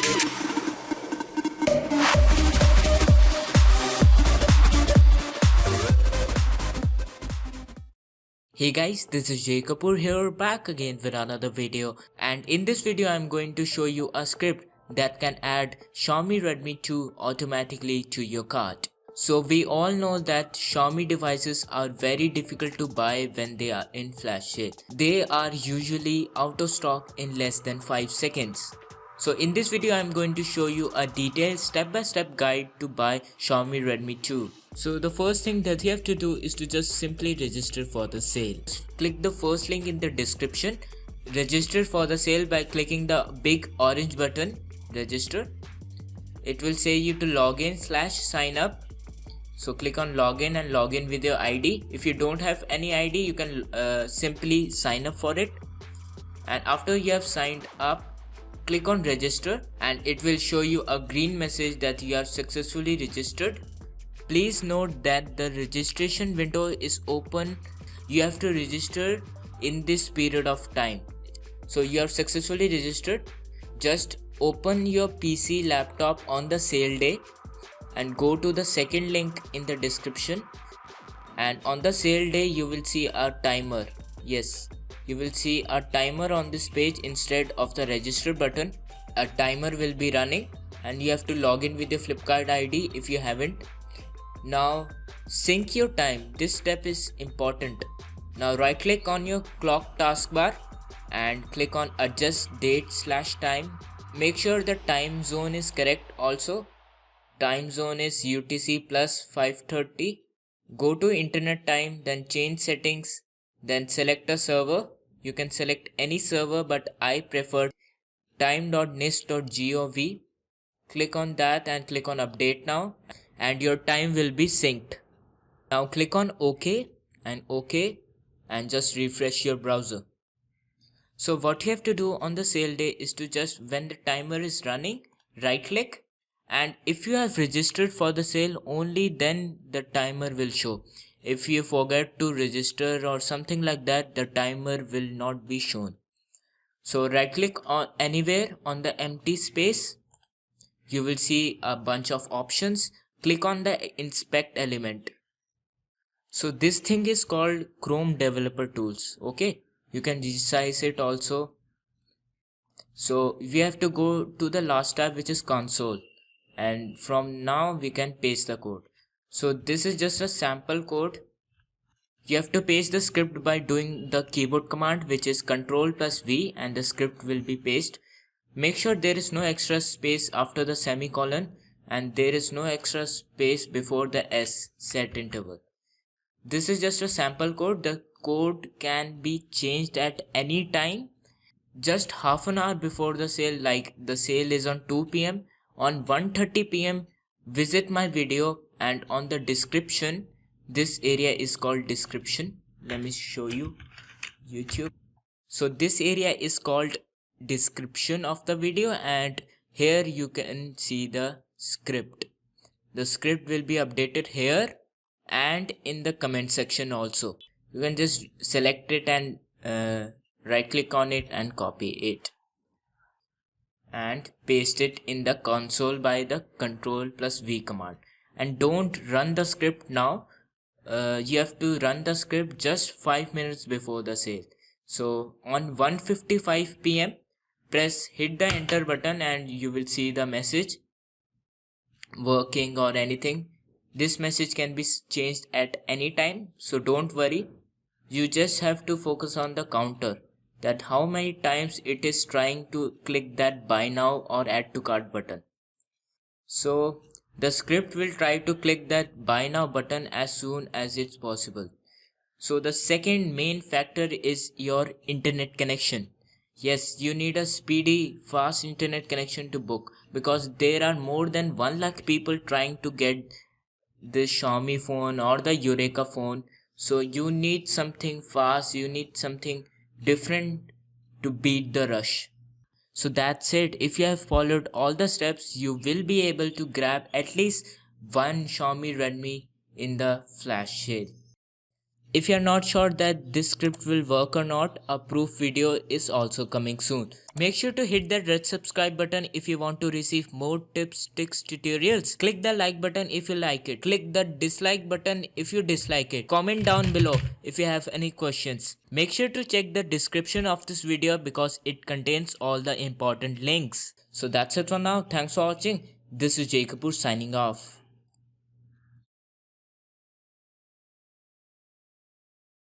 Hey guys, this is Jay Kapoor here, back again with another video, and in this video I'm going to show you a script that can add Xiaomi Redmi 2 automatically to your cart. So we all know that Xiaomi devices are very difficult to buy when they are in flash sale. They are usually out of stock in less than 5 seconds. So in this video I'm going to show you a detailed step-by-step guide to buy Xiaomi Redmi 2. So the first thing that you have to do is to just simply register for the sale. Click the first link in the description. Register for the sale by clicking the big orange button, register. It will say you to log in / sign up. So click on login and log in with your ID. If you don't have any ID, you can simply sign up for it. And after you have signed up, click on register and it will show you a green message that you are successfully registered. Please note that the registration window is open. You have to register in this period of time. So you are successfully registered. Just open your PC laptop on the sale day and go to the second link in the description, and on the sale day you will see a timer. Yes, you will see a timer on this page instead of the register button. A timer will be running and you have to log in with your Flipkart ID if you haven't. Now sync your time. This step is important. Now right click on your clock taskbar and click on adjust date / time. Make sure the time zone is correct also. Time zone is UTC plus 5:30. Go to internet time, then change settings, then select a server. You can select any server, but I prefer time.nist.gov. Click on that and click on update now, and your time will be synced. Now click on OK and just refresh your browser. So what you have to do on the sale day is to just, when the timer is running, right click, and if you have registered for the sale, only then the timer will show. If you forget to register or something like that, the timer will not be shown. So right click on anywhere on the empty space. You will see a bunch of options. Click on the inspect element. So this thing is called Chrome Developer Tools. Okay, you can resize it also. So we have to go to the last tab, which is console, and from now we can paste the code. So this is just a sample code. You have to paste the script by doing the keyboard command, which is Ctrl+V, and the script will be pasted. Make sure there is no extra space after the semicolon and there is no extra space before the S set interval. This is just a sample code. The code can be changed at any time. Just half an hour before the sale, like the sale is on 2 PM, on 1:30 PM, visit my video, and on the description, this area is called description. Let me show you YouTube. So this area is called description of the video, and here you can see the script. The script will be updated here and in the comment section also. You can just select it and right click on it and copy it and paste it in the console by the Ctrl+V command. And don't run the script now. You have to run the script just 5 minutes before the sale. So on 1:55 PM, hit the enter button and you will see the message working or anything. This message can be changed at any time, so don't worry. You just have to focus on the counter, that how many times it is trying to click that buy now or add to cart button. So the script will try to click that buy now button as soon as it's possible. So the second main factor is your internet connection. Yes, you need a speedy, fast internet connection to book, because there are more than 1 lakh people trying to get the Xiaomi phone or the Eureka phone. So you need something fast, you need something different to beat the rush. So that's it. If you have followed all the steps, you will be able to grab at least one Xiaomi Redmi in the flash sale. If you are not sure that this script will work or not, a proof video is also coming soon. Make sure to hit that red subscribe button if you want to receive more tips, tricks, tutorials. Click the like button if you like it. Click the dislike button if you dislike it. Comment down below if you have any questions. Make sure to check the description of this video because it contains all the important links. So that's it for now. Thanks for watching. This is Jay Kapoor signing off.